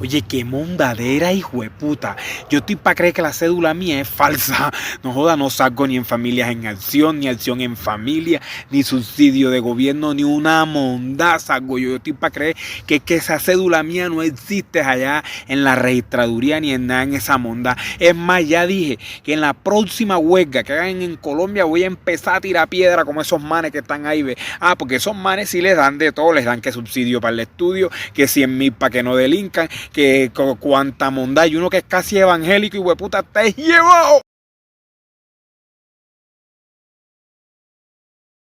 Oye, qué mondadera, hijo de puta. Yo estoy para creer que la cédula mía es falsa. No joda, no salgo ni en Familias en Acción, ni Acción en Familia, ni subsidio de gobierno, ni una monda salgo yo. Yo estoy para creer que es que esa cédula mía no existe allá en la registraduría ni en nada en esa monda. Es más, ya dije que en la próxima huelga que hagan en Colombia voy a empezar a tirar piedra como esos manes que están ahí. Ve. Ah, porque esos manes sí les dan de todo, les dan que subsidio para el estudio, que 100.000 para que no delincan, que cuanta mondad, y uno que es casi evangélico y hueputa está llevado.